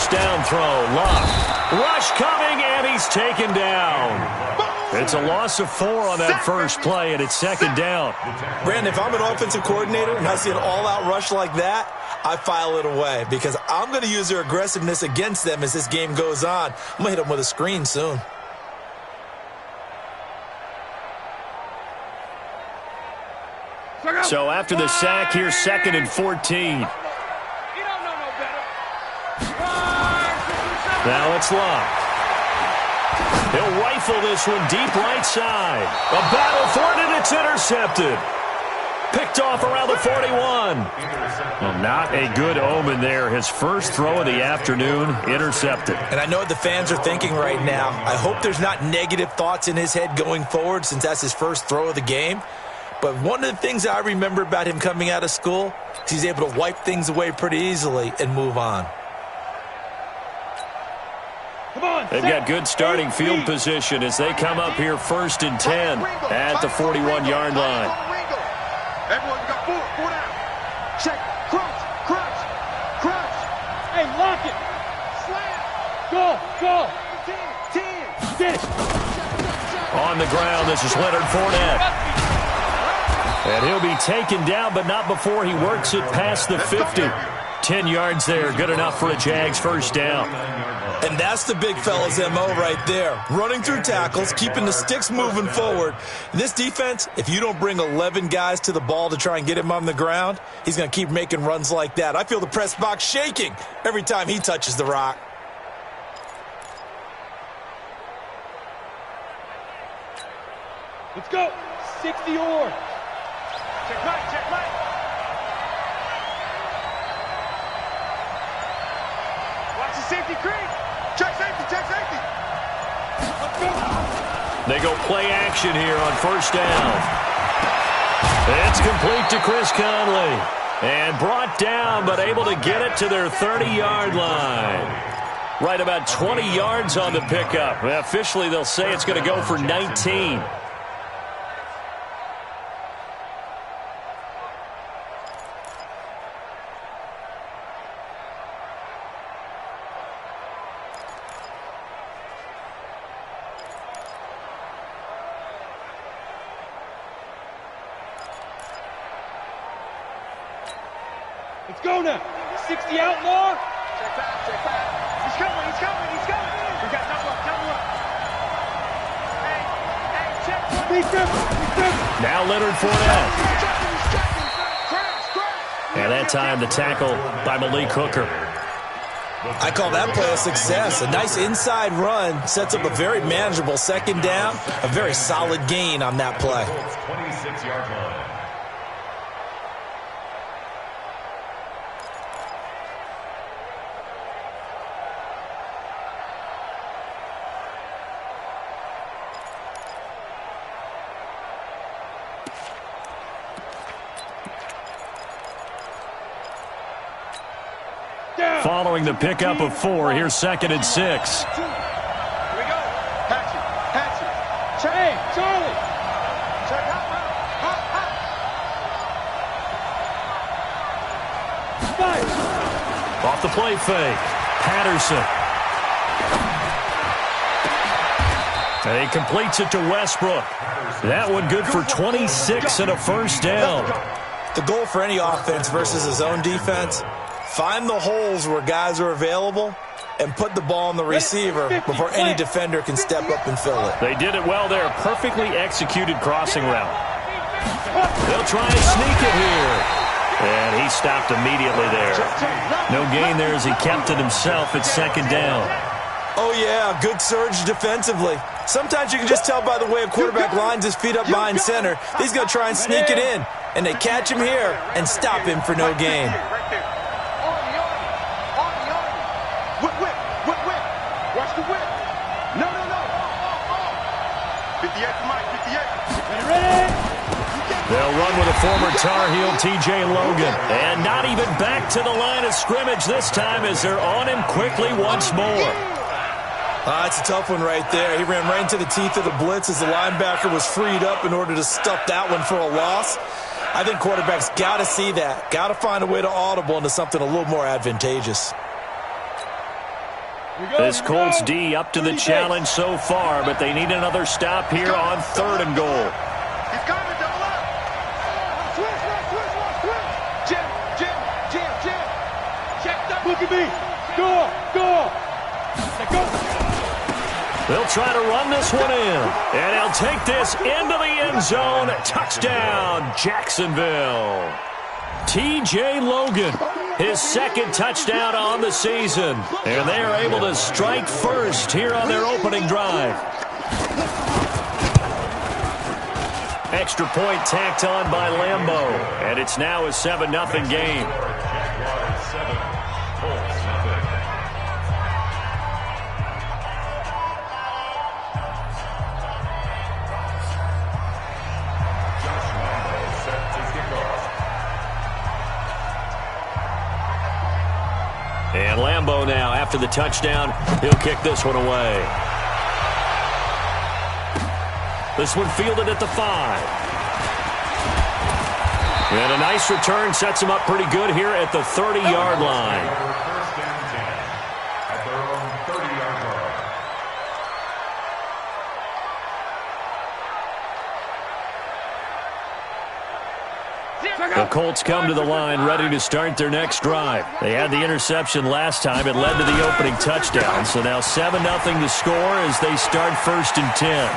first down throw. Love. Rush coming, and he's taken down. It's a loss of 4 on that first play, and it's second down. Brandon, if I'm an offensive coordinator and I see an all-out rush like that, I file it away because I'm going to use their aggressiveness against them as this game goes on. I'm going to hit them with a screen soon. So after the sack, here's 2nd and 14. Now it's Love. He'll rifle this one deep right side. A battle for it, and it's intercepted. Picked off around the 41. Well, not a good omen there. His first throw of the afternoon, intercepted. And I know what the fans are thinking right now. I hope there's not negative thoughts in his head going forward since that's his first throw of the game. But one of the things I remember about him coming out of school is he's able to wipe things away pretty easily and move on. They've got good starting field position as they come up here 1st and 10 at the 41-yard line. Everyone got 4 down. Check, crunch. Hey, lock it. Slam. Go. 10. Get it. On the ground, this is Leonard Fournette. And he'll be taken down, but not before he works it past the 50. 10 yards there, good enough for a Jags first down. And that's the big fella's MO right there. Running through tackles, keeping the sticks moving forward. This defense, if you don't bring 11 guys to the ball to try and get him on the ground, he's going to keep making runs like that. I feel the press box shaking every time he touches the rock. Let's go. 60 or. Check right. Watch the safety creep. Check safety. Let's go. They go play action here on first down. It's complete to Chris Conley. And brought down, but able to get it to their 30-yard line. Right about 20 yards on the pickup. Officially, they'll say it's going to go for 19. Let's go now. 60 outlaw. Check back. He's coming. We got double up. Hey, check. Now Leonard Fournette. And that time the tackle by Malik Hooker. I call that play a success. A nice inside run sets up a very manageable second down. A very solid gain on that play. 26-yard line. Following the pickup of 4, here's 2nd and 6. Here we go. Hatchet. Hey, Charlie. Check hot. Fire. Off the play fake. Patterson. And he completes it to Westbrook. That one good for 26 and a first down. The goal for any offense versus his own defense, find the holes where guys are available and put the ball on the receiver before any defender can step up and fill it. They did it well there. Perfectly executed crossing route. They'll try and sneak it here. And he stopped immediately there. No gain there as he kept it himself at second down. Oh, yeah, good surge defensively. Sometimes you can just tell by the way a quarterback lines his feet up behind center. He's going to try and sneak it in. And they catch him here and stop him for no gain. Watch the whip. No. 58 for Mike, 58. Ready? They'll run with a former Tar Heel, T.J. Logan. And not even back to the line of scrimmage this time as they're on him quickly once more. It's a tough one right there. He ran right into the teeth of the blitz as the linebacker was freed up in order to stuff that one for a loss. I think quarterbacks got to see that. Got to find a way to audible into something a little more advantageous. This Colts D up to the challenge so far, but they need another stop here on 3rd and goal. He's coming, double up. Switch. Jim. Check up. Look at me. Go. They'll try to run this one in, and he'll take this into the end zone. Touchdown, Jacksonville. T.J. Logan, his 2nd touchdown on the season, and they are able to strike first here on their opening drive. Extra point tacked on by Lambeau, and it's now a 7-0 game. Jaguars 7, Colts nothing. Josh Lambeau set to kick off. And Lambeau now, after the touchdown, he'll kick this one away. This one fielded at the 5. And a nice return sets him up pretty good here at the 30-yard line. First and 10 at their own 30-yard line. The Colts come to the line ready to start their next drive. They had the interception last time. It led to the opening touchdown. So now 7-0 to score as they start 1st and 10.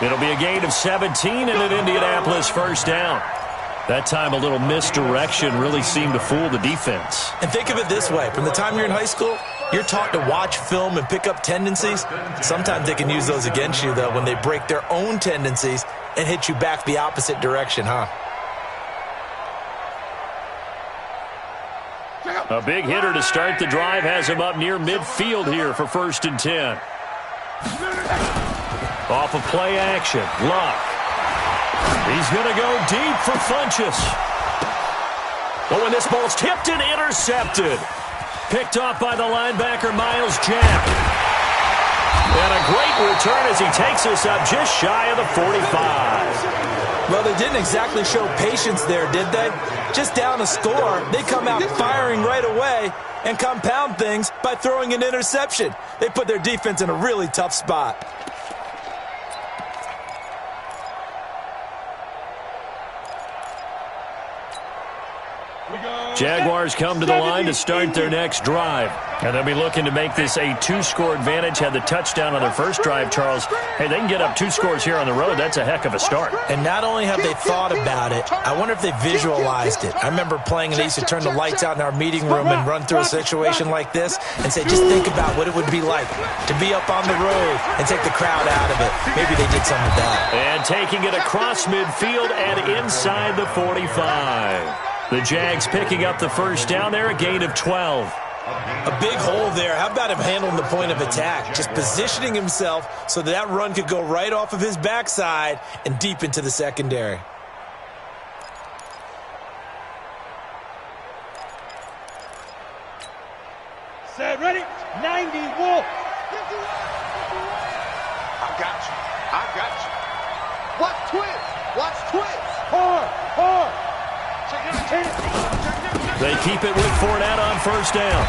It'll be a gain of 17 and an Indianapolis first down. That time a little misdirection really seemed to fool the defense. And think of it this way. From the time you're in high school, you're taught to watch film and pick up tendencies. Sometimes they can use those against you, though, when they break their own tendencies and hit you back the opposite direction, huh? A big hitter to start the drive has him up near midfield here for 1st and 10. Off of play action, Luck. He's going to go deep for Funchess. Oh, and this ball's tipped and intercepted. Picked off by the linebacker, Miles Jack. And a great return as he takes us up just shy of the 45. Well, they didn't exactly show patience there, did they? Just down a score, they come out firing right away and compound things by throwing an interception. They put their defense in a really tough spot. Jaguars come to the line to start their next drive. And they'll be looking to make this a 2-score advantage. Had the touchdown on their first drive, Charles. Hey, they can get up 2 scores here on the road. That's a heck of a start. And not only have they thought about it, I wonder if they visualized it. I remember playing and they used to turn the lights out in our meeting room and run through a situation like this and say, just think about what it would be like to be up on the road and take the crowd out of it. Maybe they did some of that. And taking it across midfield and inside the 45. The Jags picking up the first down there, a gain of 12. A big hole there. How about him handling the point of attack? Just positioning himself so that run could go right off of his backside and deep into the secondary. Set, ready, 90, Wolf. I got you. Watch twins. Hard. They keep it with Fournette on first down.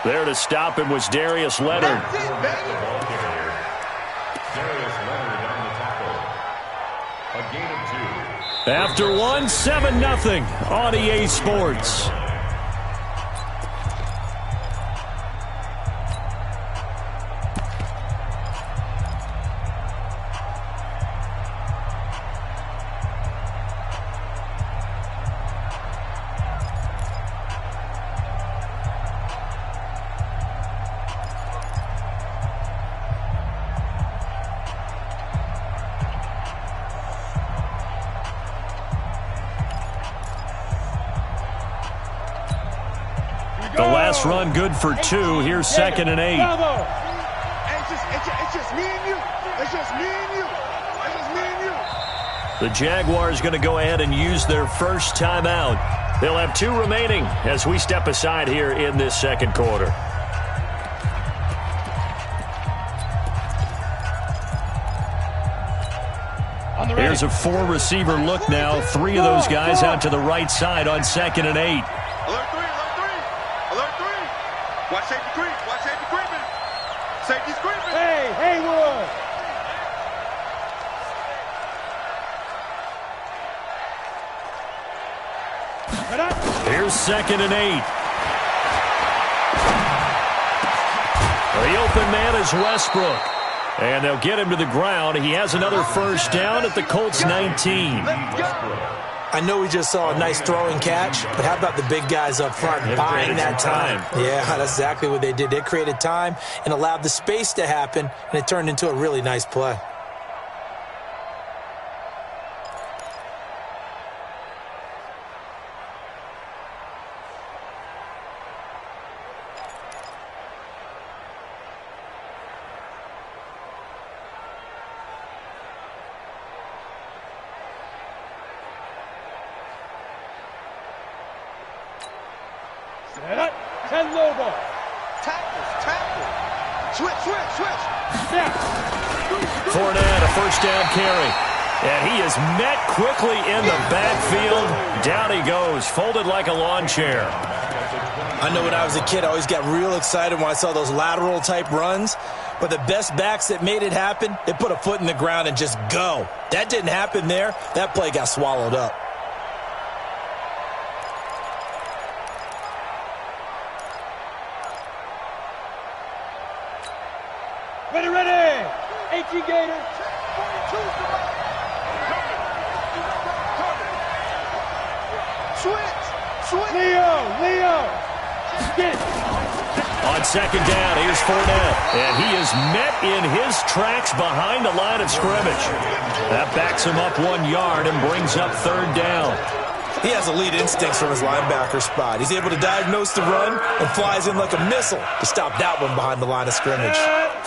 There to stop him was Darius Leonard. A gain of 2. After one, 7-0 on EA Sports. The last run good for 2. Here's 2nd and 8. It's just me and you. It's just me and you. The Jaguars going to go ahead and use their first timeout. They'll have 2 remaining as we step aside here in this second quarter. Here's a 4-receiver look now. 3 of those guys out to the right side on 2nd and 8. Watch safety creep. Watch safety creeping. Safety's creeping. Hey, Haywood. Here's 2nd and 8. The open man is Westbrook. And they'll get him to the ground. He has another first down at the Colts 19. I know we just saw a nice throwing catch, but how about the big guys up front buying that time? Yeah, that's exactly what they did. They created time and allowed the space to happen, and it turned into a really nice play. Fournette, a first down carry. And he is met quickly in the backfield. Down he goes, folded like a lawn chair. I know when I was a kid, I always got real excited when I saw those lateral type runs. But the best backs that made it happen, they put a foot in the ground and just go. That didn't happen there. That play got swallowed up. Ready. HE Gator. Switch. Leo. Get. On 2nd down, here's Fournette. And he is met in his tracks behind the line of scrimmage. That backs him up 1 yard and brings up 3rd down. He has elite instincts from his linebacker spot. He's able to diagnose the run and flies in like a missile to stop that one behind the line of scrimmage.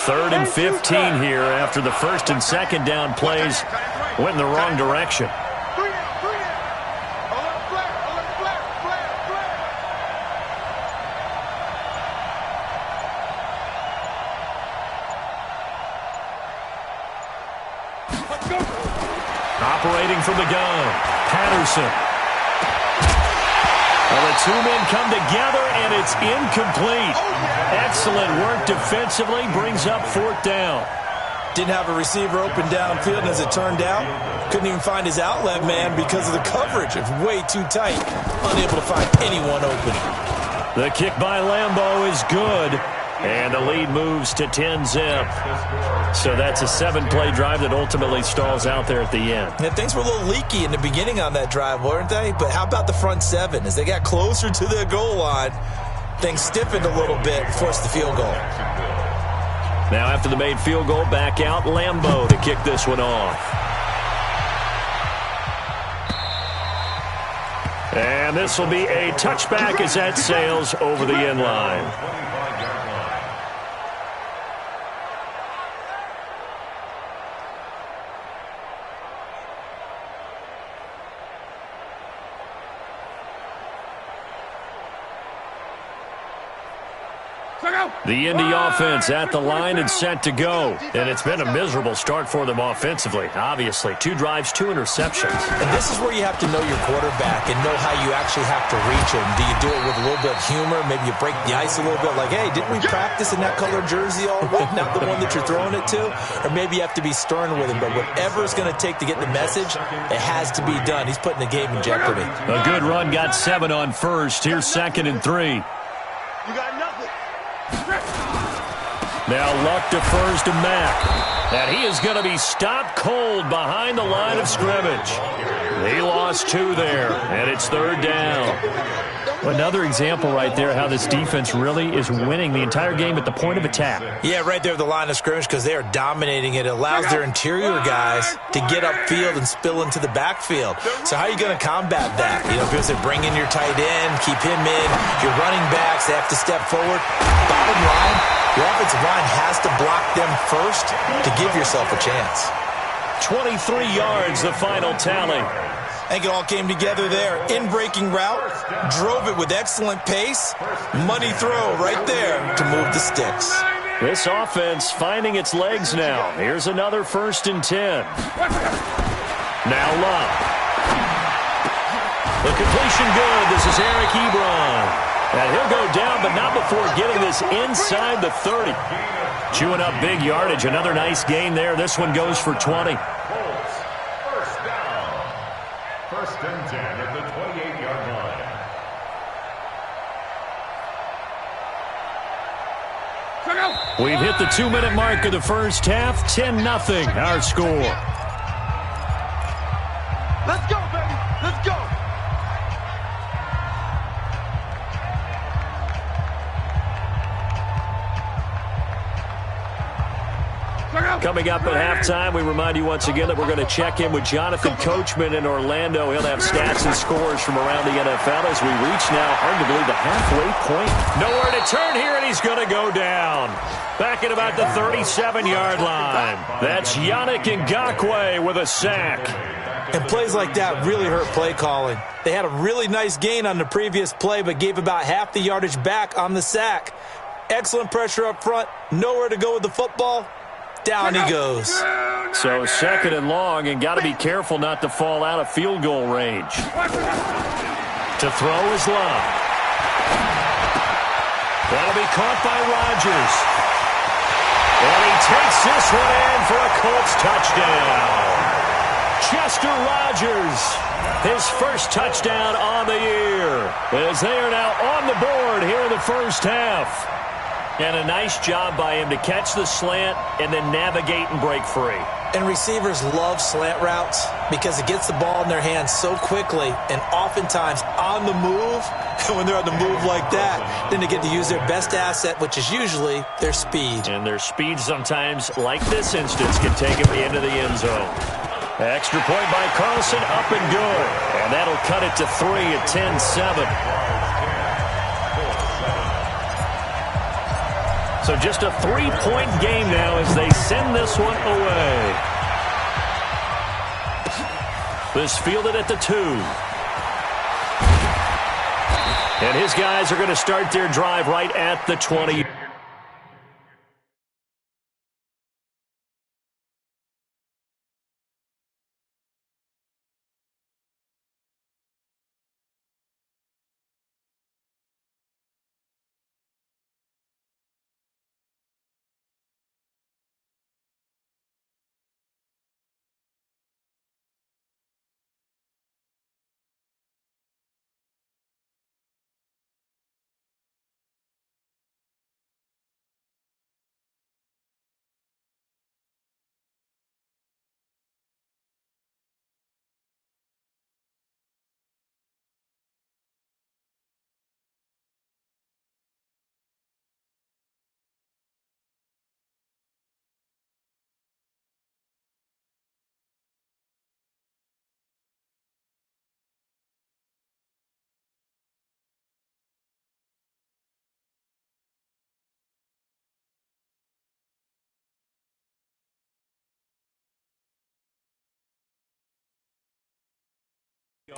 3rd and 15 here after the 1st and 2nd down plays went in the wrong direction. Operating from the gun, Patterson. Well, the two men come together, and it's incomplete. Excellent work defensively, brings up 4th down. Didn't have a receiver open downfield, and as it turned out, couldn't even find his outlet man because of the coverage. It's way too tight, unable to find anyone open. The kick by Lambeau is good, and the lead moves to 10-zip. So that's a 7-play drive that ultimately stalls out there at the end. Yeah, things were a little leaky in the beginning on that drive, weren't they? But how about the front 7? As they got closer to the goal line, things stiffened a little bit, forced the field goal. Now after the made field goal, back out Lambeau to kick this one off. And this will be a touchback as that sails over the end line. The Indy offense at the line and set to go. And it's been a miserable start for them offensively, obviously. 2 drives, 2 interceptions. And this is where you have to know your quarterback and know how you actually have to reach him. Do you do it with a little bit of humor? Maybe you break the ice a little bit like, hey, didn't we practice in that color jersey all week? Not the one that you're throwing it to? Or maybe you have to be stern with him. But whatever it's going to take to get the message, it has to be done. He's putting the game in jeopardy. A good run, got 7 on first. Here's 2nd and 3. You got nothing. Now Luck defers to Mack. And he is going to be stopped cold behind the line of scrimmage. He lost 2 there, and it's 3rd down. Another example right there how this defense really is winning the entire game at the point of attack. Yeah, right there at the line of scrimmage because they are dominating it. It allows their interior guys to get upfield and spill into the backfield. So how are you going to combat that? You know, people say bring in your tight end, keep him in. Your running backs, they have to step forward. Bottom line, your offensive line has to block them first to give yourself a chance. 23 yards, the final tally. I think it all came together there. In-breaking route, drove it with excellent pace. Money throw right there to move the sticks. This offense finding its legs now. Here's another 1st and 10. Now Luck. The completion good. This is Eric Ebron. And he'll go down, but not before getting this inside the 30. Chewing up big yardage. Another nice gain there. This one goes for 20. First down. First and 10 at the 28-yard line. We've hit the 2-minute mark of the first half. 10-0 our score. Let's go, baby. Let's go. Coming up at halftime, we remind you once again that we're going to check in with Jonathan Coachman in Orlando. He'll have stats and scores from around the NFL as we reach now, hard to believe, the halfway point. Nowhere to turn here, and he's going to go down. Back at about the 37-yard line. That's Yannick Ngakoue with a sack. And plays like that really hurt play calling. They had a really nice gain on the previous play, but gave about half the yardage back on the sack. Excellent pressure up front. Nowhere to go with the football. Down he goes. So second and long, and got to be careful not to fall out of field goal range. To throw is Love. That'll be caught by Rodgers. And he takes this one in for a Colts touchdown. Chester Rogers, his first touchdown on the year, as they are now on the board here in the first half. And a nice job by him to catch the slant and then navigate and break free. And receivers love slant routes because it gets the ball in their hands so quickly and oftentimes on the move. And when they're on the move like that, then they get to use their best asset, which is usually their speed. And their speed sometimes, like this instance, can take them into the end zone. Extra point by Carlson, up and good. And that'll cut it to 3 at 10-7. So just a 3-point game now as they send this one away. This fielded at the 2. And his guys are going to start their drive right at the 20.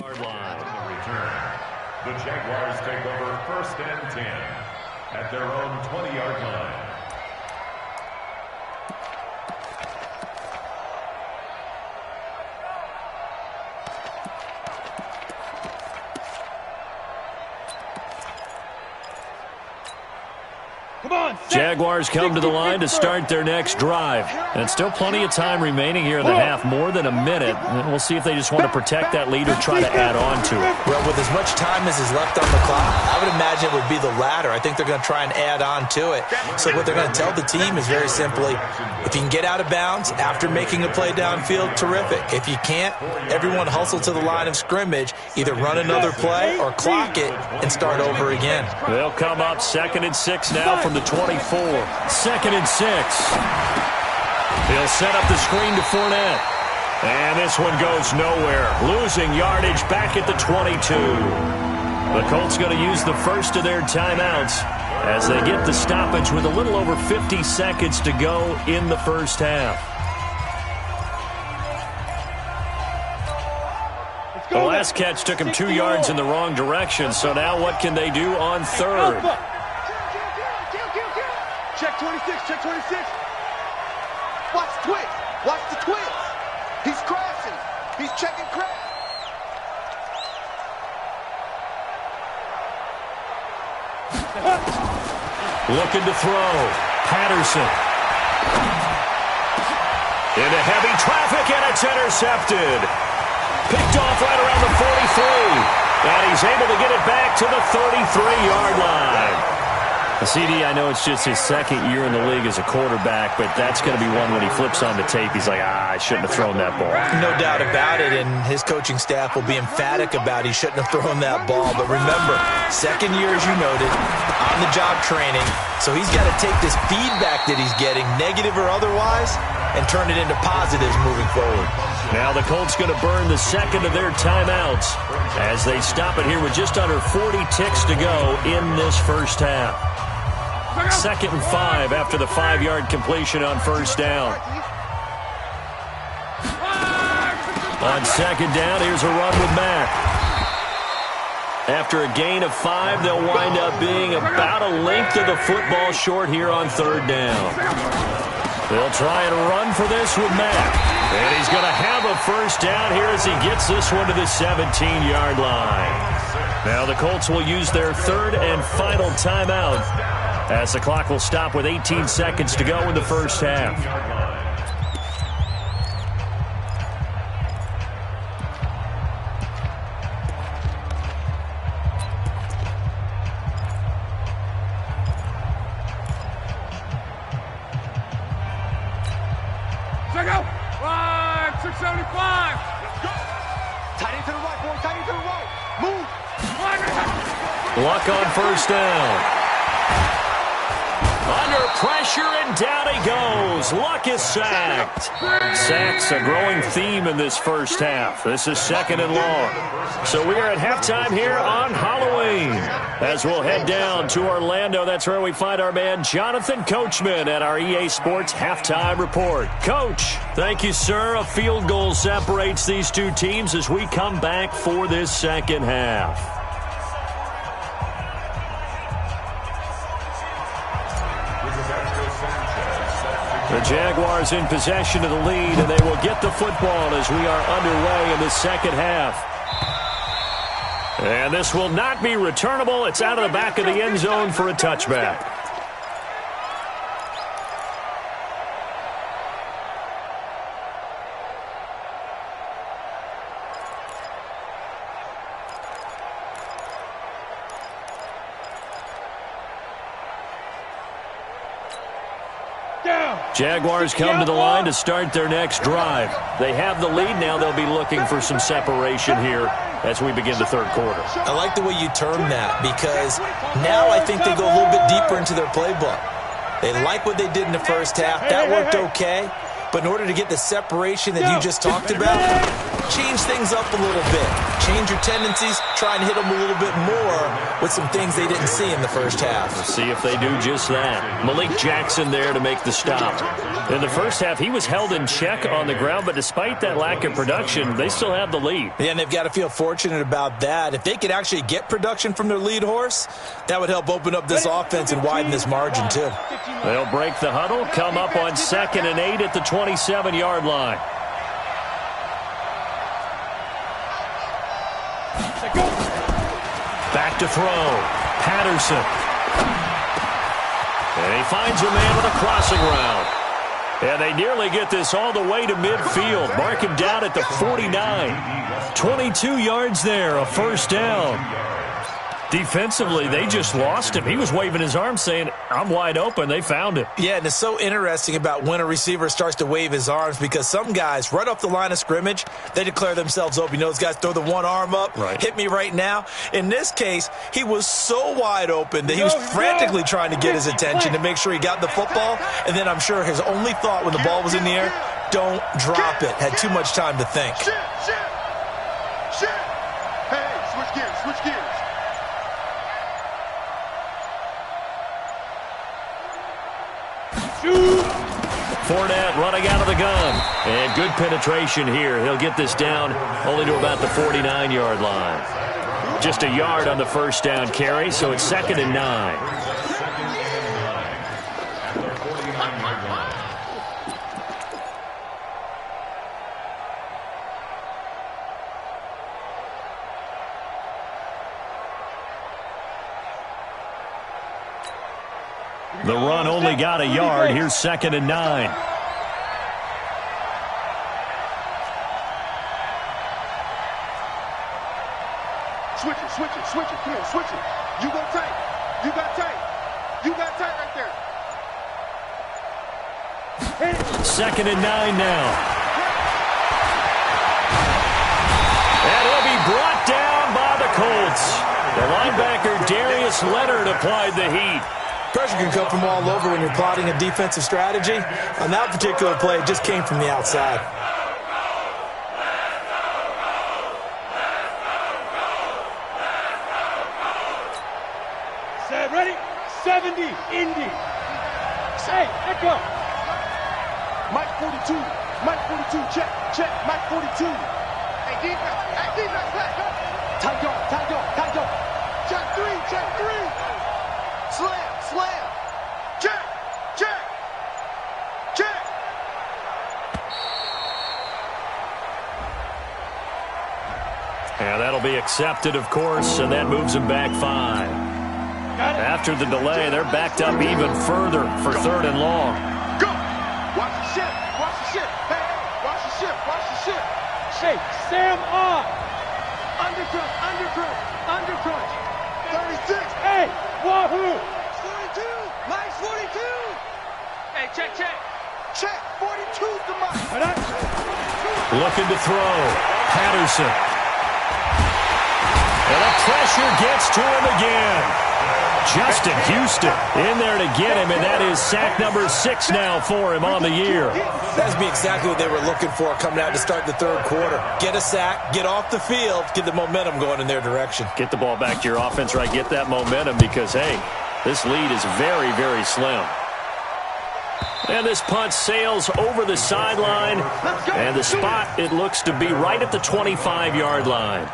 Yard line. The Jaguars take over first and 10 at their own 20-yard line. Jaguars come to the line to start their next drive. And still plenty of time remaining here in the half, more than a minute. And we'll see if they just want to protect that lead or try to add on to it. Well, with as much time as is left on the clock, I would imagine it would be the latter. I think they're going to try and add on to it. So what they're going to tell the team is very simply, if you can get out of bounds after making a play downfield, terrific. If you can't, everyone hustle to the line of scrimmage, either run another play or clock it and start over again. They'll come up 2nd and 6 now from the 24. 2nd and 6. He'll set up the screen to Fournette. And this one goes nowhere. Losing yardage back at the 22. The Colts going to use the first of their timeouts as they get the stoppage with a little over 50 seconds to go in the first half. The last catch took him 2 yards in the wrong direction, so now what can they do on third? Check 26, check 26. Watch the twist. Watch the twist. He's crashing. He's checking crash. Looking to throw. Patterson. Into heavy traffic, and it's intercepted. Picked off right around the 43. And he's able to get it back to the 33-yard line. CD, I know it's just his second year in the league as a quarterback, but that's going to be one when he flips on the tape. He's like, I shouldn't have thrown that ball. No doubt about it, and his coaching staff will be emphatic about he shouldn't have thrown that ball. But remember, second year, as you noted, on-the-job training, so he's got to take this feedback that he's getting, negative or otherwise, and turn it into positives moving forward. Now the Colts going to burn the second of their timeouts as they stop it here with just under 40 ticks to go in this first half. 2nd and 5 after the 5-yard completion on first down. On second down, here's a run with Mack. After a gain of 5, they'll wind up being about a length of the football short here on third down. They'll try and run for this with Mack. And he's going to have a first down here as he gets this one to the 17-yard line. Now the Colts will use their third and final timeout as the clock will stop with 18 seconds to go in the first half. Check out. 675. Let's go. Tight end to the right, boy. Tight end to the right. Move. Luck on first down. Under pressure, and down he goes. Luck is sacked. Sacks a growing theme in this first half. This is 2nd and long. So we are at halftime here on Halloween. As we'll head down to Orlando, that's where we find our man Jonathan Coachman at our EA Sports Halftime Report. Coach, thank you, sir. A field goal separates these two teams as we come back for this second half. The Jaguars in possession of the lead, and they will get the football as we are underway in the second half. And this will not be returnable. It's out of the back of the end zone for a touchback. Jaguars come to the line to start their next drive. They have the lead now. They'll be looking for some separation here as we begin the third quarter. I like the way you term that because now I think they go a little bit deeper into their playbook. They like what they did in the first half. That worked okay. But in order to get the separation that you just talked about, change things up a little bit. Change your tendencies, try and hit them a little bit more with some things they didn't see in the first half. We'll see if they do just that. Malik Jackson there to make the stop. In the first half, he was held in check on the ground, but despite that lack of production, they still have the lead. Yeah, and they've got to feel fortunate about that. If they could actually get production from their lead horse, that would help open up this offense and widen this margin too. They'll break the huddle, come up on 2nd and 8 at the 27-yard line. Back to throw. Patterson. And he finds a man with a crossing route. And they nearly get this all the way to midfield. Mark him down at the 49. 22 yards there, a first down. Defensively, they just lost him. He was waving his arms saying, I'm wide open. They found him. Yeah, and it's so interesting about when a receiver starts to wave his arms because some guys, right off the line of scrimmage, they declare themselves open. You know, those guys throw the one arm up, right. Hit me right now. In this case, he was so wide open that he was frantically trying to get his attention to make sure he got the football. And then I'm sure his only thought when the ball was in the air, don't drop it. Had too much time to think. Shit. Hey, switch gears. Fournette running out of the gun. And good penetration here. He'll get this down only to about the 49-yard line. Just a yard on the first down carry, so it's 2nd and 9. The run only got a yard. Here's 2nd and 9. Switch it. Come on, switch it. You go tight. You got tight right there. 2nd and 9 now. And he'll be brought down by the Colts. The linebacker Darius Leonard applied the heat. Pressure can come from all over when you're plotting a defensive strategy. On that particular play, it just came from the outside. Set, ready? 70, Indy. Hey, echo. Mike 42, check, Mike 42. Hey, defense, back up. Tight go. Check three. Slam. Check. And that'll be accepted, of course, and that moves them back 5. After the delay, they're backed up even further for 3rd and long. Go! Watch the ship! Hey, watch the ship! Shake, Sam on! Undercrunch! 36! Hey, wahoo! 42! Mike's 42! Hey, check! Check! 42's the Mike! Looking to throw. Patterson. And the pressure gets to him again. Justin Houston in there to get him, and that is sack number 6 now for him on the year. That's be exactly what they were looking for coming out to start the 3rd quarter. Get a sack, get off the field, get the momentum going in their direction. Get the ball back to your offense, right? Get that momentum because, hey, this lead is very, very slim. And this punt sails over the sideline, and the spot, it looks to be right at the 25-yard line.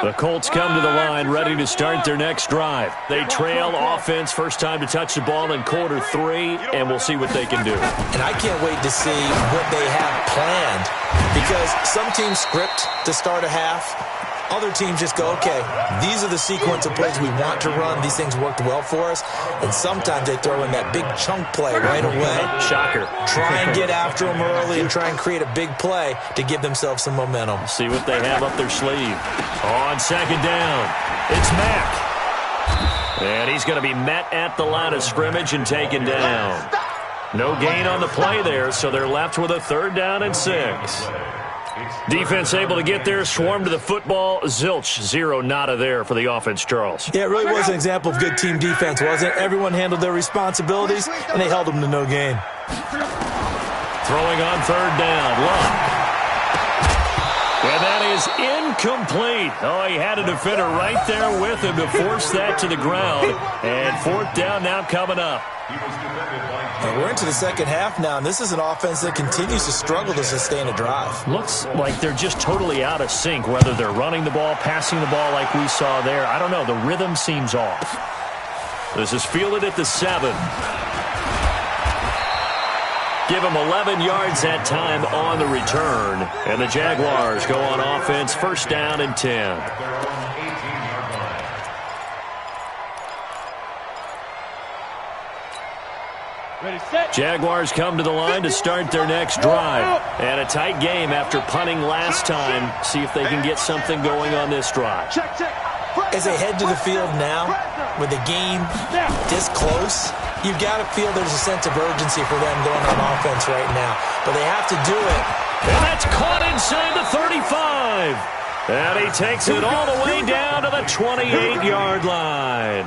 The Colts come to the line ready to start their next drive. They trail offense, first time to touch the ball in quarter 3, and we'll see what they can do. And I can't wait to see what they have planned because some teams script to start a half. Other teams just go, okay, these are the sequence of plays we want to run. These things worked well for us. And sometimes they throw in that big chunk play right away. Shocker. Try and get after them early and try and create a big play to give themselves some momentum. See what they have up their sleeve. On 2nd down, it's Mack. And he's going to be met at the line of scrimmage and taken down. No gain on the play there, so they're left with a 3rd down and 6. Defense able to get there, swarm to the football. Zilch, 0 nada there for the offense, Charles. Yeah, it really was an example of good team defense, wasn't it? Everyone handled their responsibilities, and they held them to no gain. Throwing on 3rd down, Love. And that is incomplete. Oh, he had a defender right there with him to force that to the ground. And 4th down now coming up. And we're into the 2nd half now, and this is an offense that continues to struggle to sustain a drive. Looks like they're just totally out of sync, whether they're running the ball, passing the ball like we saw there. I don't know. The rhythm seems off. This is fielded at the 7. Give them 11 yards that time on the return. And the Jaguars go on offense, 1st down and 10. Jaguars come to the line to start their next drive. And a tight game after punting last time. See if they can get something going on this drive. As they head to the field now, with the game this close, you've got to feel there's a sense of urgency for them going on offense right now. But they have to do it. And that's caught inside the 35. And he takes it all the way down to the 28-yard line.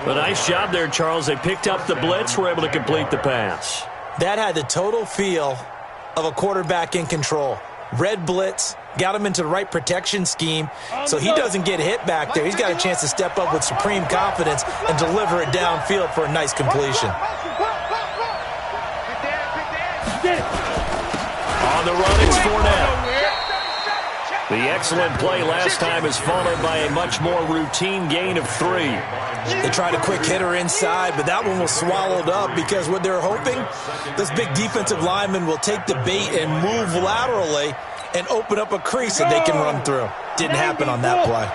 A nice job there, Charles. They picked up the blitz, were able to complete the pass. That had the total feel of a quarterback in control. Red blitz, got him into the right protection scheme, so he doesn't get hit back there. He's got a chance to step up with supreme confidence and deliver it downfield for a nice completion. On the run, it's Fournette. The excellent play last time is followed by a much more routine gain of 3. They tried a quick hitter inside, but that one was swallowed up because what they're hoping, this big defensive lineman will take the bait and move laterally and open up a crease that they can run through. Didn't happen on that play.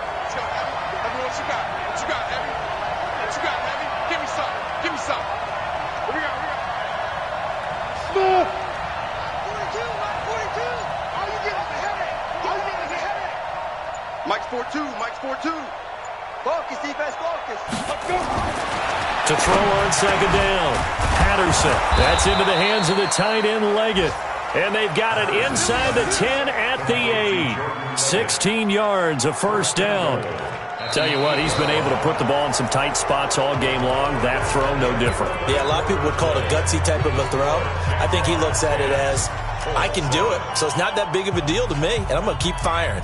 Mike's 4-2. Mike's 4-2. Focus, defense, focus. Let's go. To throw on second down. Patterson. That's into the hands of the tight end, Leggett. And they've got it inside the 10 at the 8. 16 yards, a first down. Tell you what, he's been able to put the ball in some tight spots all game long. That throw, no different. Yeah, a lot of people would call it a gutsy type of a throw. I think he looks at it as, I can do it, so it's not that big of a deal to me, and I'm going to keep firing.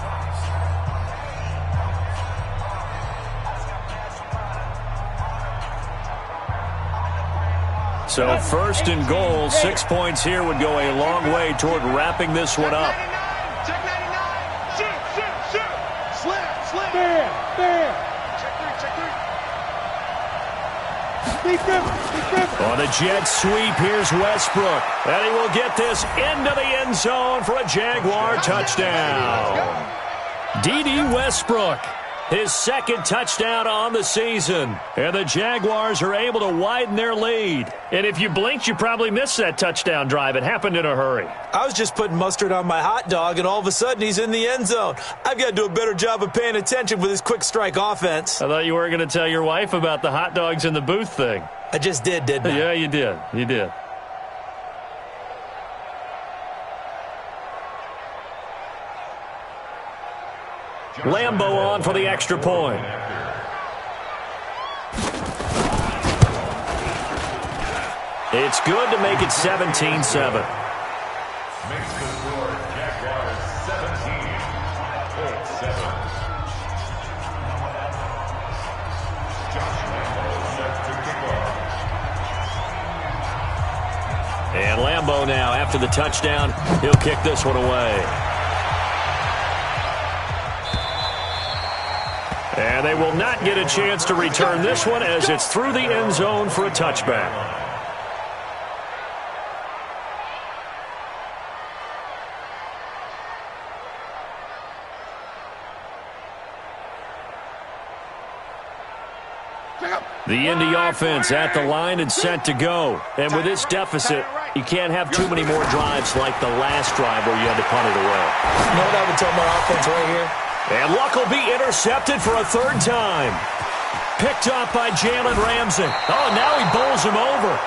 So first and goal, 6 points here would go a long way toward wrapping this one up. Check 99. Shoot. Slip. Bam. Check 3. On the jet sweep, here's Westbrook. And he will get this into the end zone for a Jaguar touchdown. D.D. Westbrook, his second touchdown on the season. And the Jaguars are able to widen their lead. And if you blinked, you probably missed that touchdown drive. It happened in a hurry. I was just putting mustard on my hot dog, and all of a sudden he's in the end zone. I've got to do a better job of paying attention with this quick strike offense. I thought you were going to tell your wife about the hot dogs in the booth thing. I just didn't I? Yeah, you did. You did. Lambo on for the extra point. It's good to make it 17-7. Makes the score Jaguars 17, Colts 7. Josh Lambo set to kick off. And Lambo now, after the touchdown, he'll kick this one away. And they will not get a chance to return this one as it's through the end zone for a touchback. The Indy offense at the line and set to go. And with this deficit, you can't have too many more drives like the last drive where you had to punt it away. You know what I would tell my offense right here? And Luck will be intercepted for a third time. Picked up by Jalen Ramsey. Oh, now he bowls him over.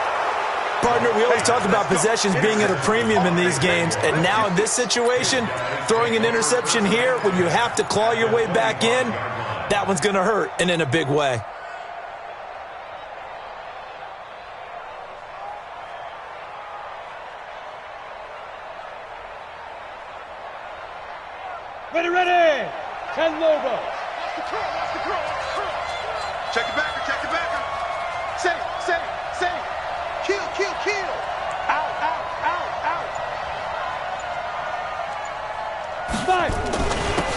Partner, we always talk about possessions being at a premium in these games, and now in this situation, throwing an interception here when you have to claw your way back in, that one's going to hurt, and in a big way. Ready. 10 logos. Check it backer. Say. Kill. Out. 5.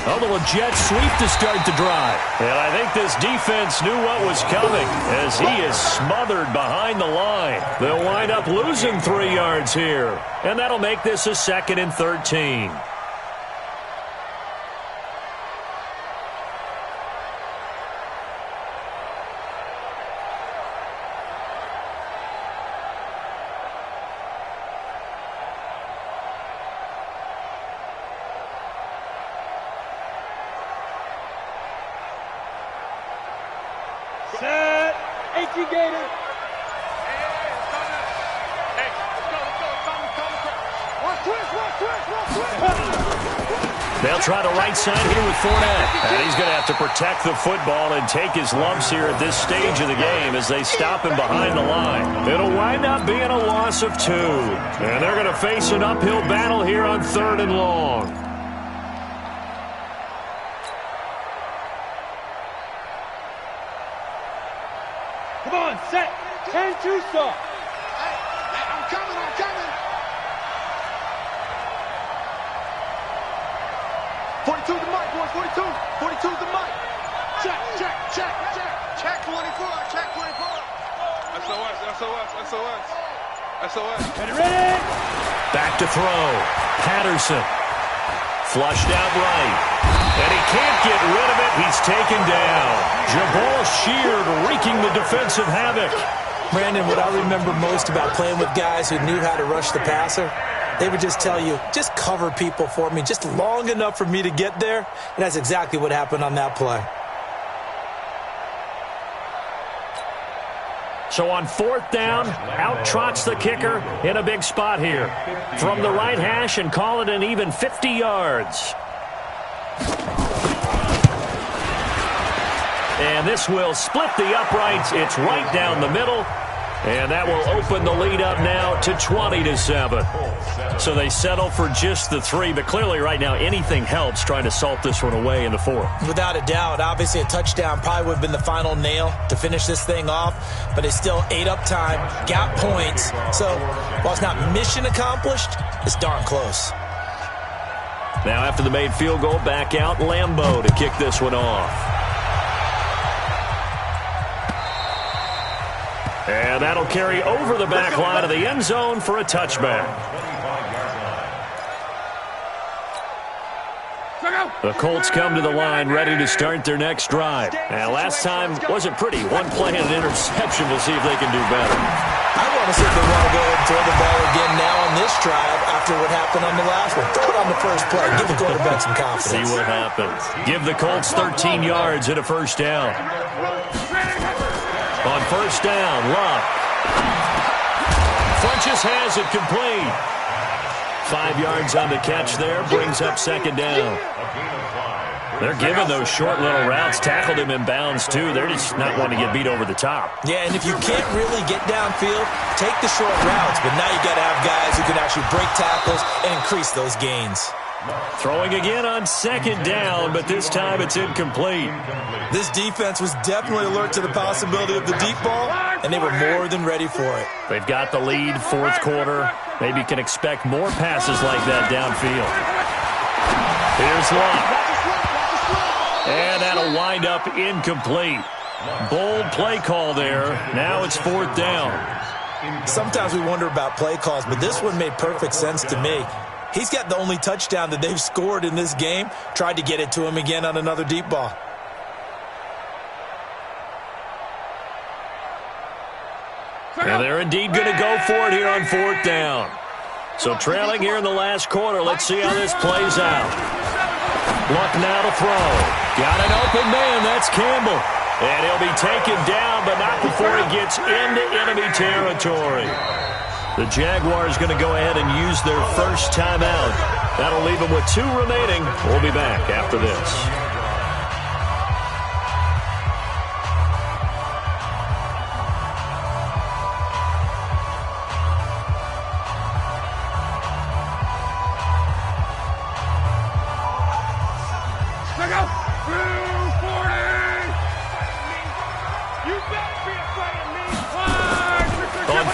A little jet sweep to start the drive. And I think this defense knew what was coming as he is smothered behind the line. They'll wind up losing 3 yards here. And that'll make this a 2nd and 13. Set. 18 Gator. They'll try the right side here with Fournette. And he's going to have to protect the football and take his lumps here at this stage of the game as they stop him behind the line. It'll wind up being a loss of 2. And they're going to face an uphill battle here on 3rd and long. Come on, set. 10-2 stop. I'm coming. 42 to 42. 42's the mic. Check, check, check, check. Check 24, check 24. SOS, SOS, SOS. SOS. Ready? Back to throw. Patterson. Flushed out right. And he can't get rid of it. He's taken down. Jabal Sheard wreaking the defensive havoc. Brandon, what I remember most about playing with guys who knew how to rush the passer, they would just tell you, just cover people for me, just long enough for me to get there. And that's exactly what happened on that play. So on fourth down, out trots the kicker in a big spot here. From the right hash and call it an even 50 yards. And this will split the uprights. It's right down the middle. And that will open the lead up now to 20-7. So they settle for just the 3, but clearly right now anything helps trying to salt this one away in the 4th. Without a doubt, obviously a touchdown probably would have been the final nail to finish this thing off, but they still ate up time, got points. So while it's not mission accomplished, it's darn close. Now after the made field goal, back out Lambeau to kick this one off. And that'll carry over the back line of the end zone for a touchback. The Colts come to the line ready to start their next drive. Now, last time wasn't pretty. One play and an interception. We'll see if they can do better. I want to see if they want to go ahead and throw the ball again now on this drive after what happened on the last one. Throw it on the first play. Give the quarterback some confidence. See what happens. Give the Colts 13 yards and a first down. On first down, Luck. Funches has it complete. 5 yards on the catch there. Brings up second down. They're giving those short little routes. Tackled him in bounds, too. They're just not wanting to get beat over the top. Yeah, and if you can't really get downfield, take the short routes. But now you got to have guys who can actually break tackles and increase those gains. Throwing again on second down, but this time it's incomplete. This defense was definitely alert to the possibility of the deep ball, and they were more than ready for it. They've got the lead, fourth quarter. Maybe can expect more passes like that downfield. Here's Luck. And that'll wind up incomplete. Bold play call there. Now it's fourth down. Sometimes we wonder about play calls, but this one made perfect sense to me. He's got the only touchdown that they've scored in this game. Tried to get it to him again on another deep ball. And they're indeed going to go for it here on fourth down. So trailing here in the last quarter. Let's see how this plays out. Luck now to throw. Got an open man. That's Campbell. And he'll be taken down, but not before he gets into enemy territory. The Jaguars going to go ahead and use their first timeout. That'll leave them with 2 remaining. We'll be back after this.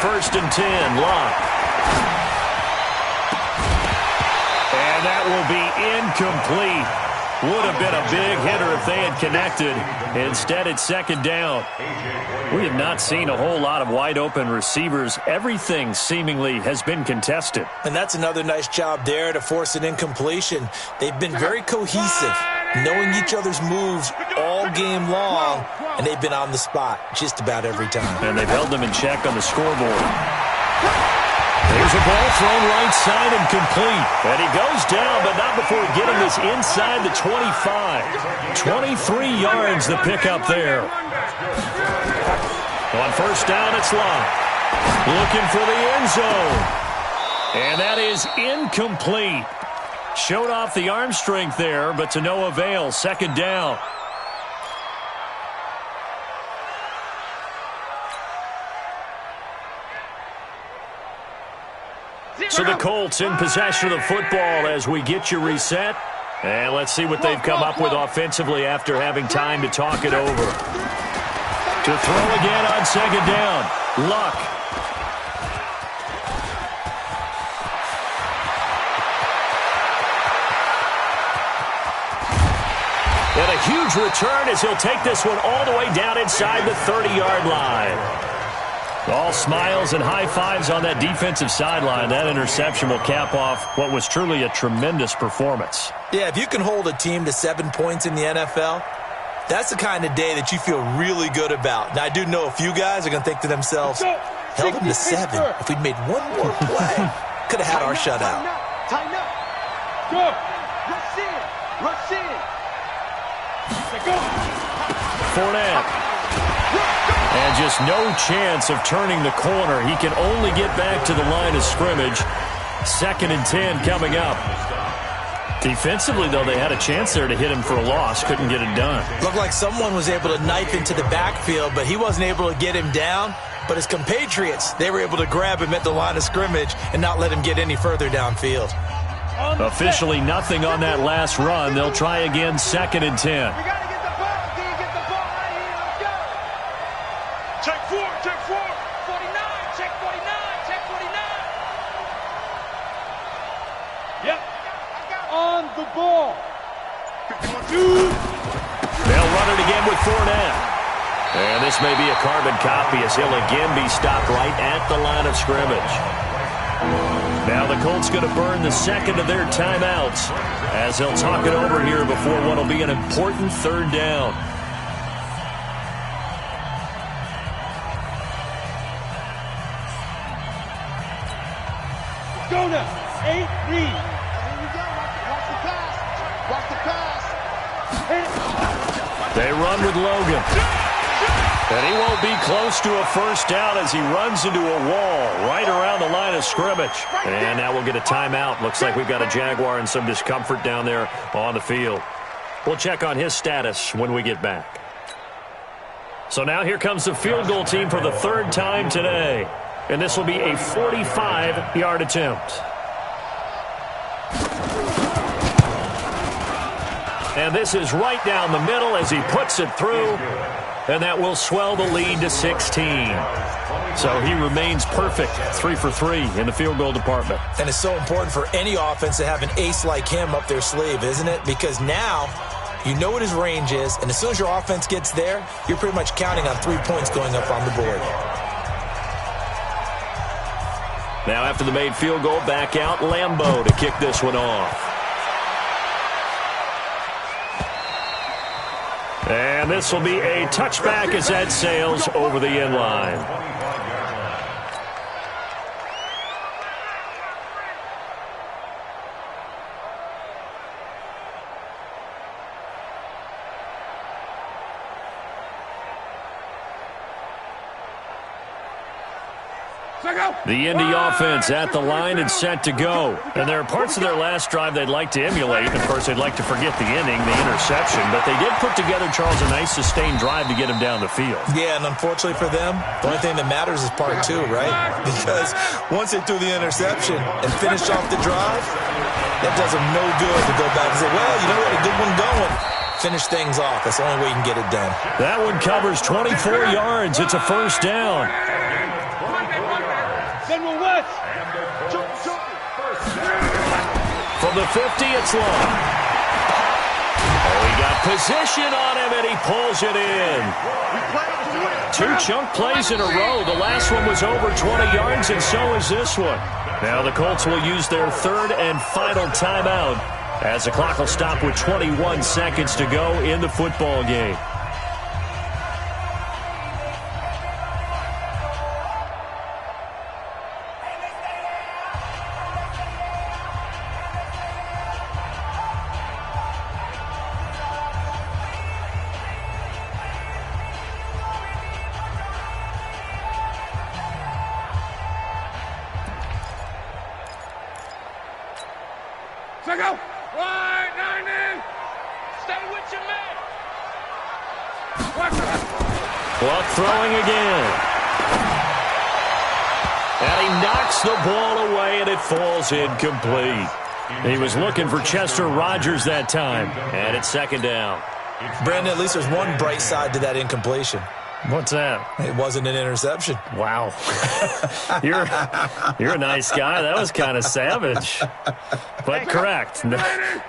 First and 10, Luck. And that will be incomplete. Would have been a big hitter if they had connected. Instead, it's second down. We have not seen a whole lot of wide-open receivers. Everything seemingly has been contested. And that's another nice job there to force an incompletion. They've been very cohesive, knowing each other's moves all game long, and they've been on the spot just about every time. And they've held them in check on the scoreboard. There's a ball thrown right side and complete. And he goes down, but not before getting this inside the 25. 23 yards the pickup there. On first down, it's Luck. Looking for the end zone. And that is incomplete. Showed off the arm strength there, but to no avail. Second down. So the Colts in possession of the football as we get you reset. And let's see what they've come up with offensively after having time to talk it over. To throw again on second down. Luck. a huge return as he'll take this one all the way down inside the 30-yard line. All smiles and high fives on that defensive sideline. That interception will cap off what was truly a tremendous performance. Yeah, if you can hold a team to 7 points in the NFL, that's the kind of day that you feel really good about. Now, I do know a few guys are going to think to themselves, held them to 7. If we'd made one more play, could have had our shutout. Tighten up. Go. Rush in. Rush in. Go. Fournette. And just no chance of turning the corner. He can only get back to the line of scrimmage. 2nd and 10 coming up. Defensively, though, they had a chance there to hit him for a loss. Couldn't get it done. Looked like someone was able to knife into the backfield, but he wasn't able to get him down. But his compatriots, they were able to grab him at the line of scrimmage and not let him get any further downfield. Officially nothing on that last run. They'll try again, 2nd and 10. We got to get the ball. D, get the ball right here. Let's go. Check 4, check 4. 49. Check 49. Check 49. Yep. On the ball. 51, 2. They'll run it again with Fournette. And this may be a carbon copy as he'll again be stopped right at the line of scrimmage. Now the Colts going to burn the 2nd of their timeouts as they'll talk it over here before what will be an important 3rd down. Let's go now. 8 read. Here we go. Watch the pass. Watch the pass. They run with Logan. And he won't be close to a 1st down as he runs into a wall right around the line of scrimmage. And now we'll get a timeout. Looks like we've got a Jaguar in some discomfort down there on the field. We'll check on his status when we get back. So now here comes the field goal team for the 3rd time today. And this will be a 45-yard attempt. And this is right down the middle as he puts it through. And that will swell the lead to 16. So he remains perfect, 3 for 3 in the field goal department. And it's so important for any offense to have an ace like him up their sleeve, isn't it? Because now you know what his range is, and as soon as your offense gets there, you're pretty much counting on 3 points going up on the board. Now after the made field goal, back out Lambeau to kick this one off. And this will be a touchback as that sails over the end line. The Indy offense at the line and set to go. And there are parts of their last drive they'd like to emulate. Of course, they'd like to forget the inning, the interception. But they did put together, Charles, a nice sustained drive to get him down the field. Yeah, and unfortunately for them, the only thing that matters is part 2, right? Because once they threw the interception and finished off the drive, that does them no good to go back and say, well, you know what, a good one going. Finish things off. That's the only way you can get it done. That one covers 24 yards. It's a 1st down. General West. From the 50, it's long. Oh, he got position on him, and he pulls it in. 2 chunk plays in a row. The last one was over 20 yards, and so is this one. Now the Colts will use their 3rd and final timeout as the clock will stop with 21 seconds to go in the football game. Go. Wide 90. Stay with your man. Clock throwing again. And he knocks the ball away, and it falls incomplete. He was looking for Chester Rogers that time, and it's 2nd down. Brandon, at least there's one bright side to that incompletion. What's that? It wasn't an interception. Wow. You're a nice guy. That was kind of savage. But correct.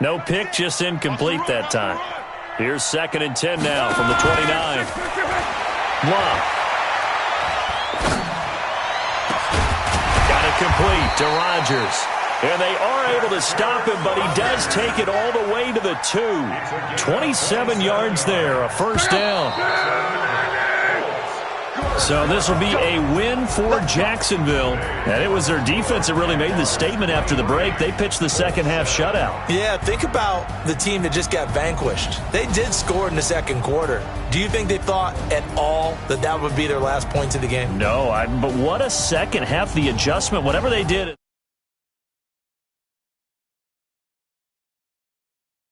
No pick, just incomplete that time. Here's 2nd and 10 now from the 29. Love. Got it complete to Rodgers. And they are able to stop him, but he does take it all the way to the 2. 27 yards there, a first down. So this will be a win for Jacksonville. And it was their defense that really made the statement after the break. They pitched the second half shutout. Yeah, think about the team that just got vanquished. They did score in the second quarter. Do you think they thought at all that that would be their last points of the game? No, but what a second half, the adjustment, whatever they did.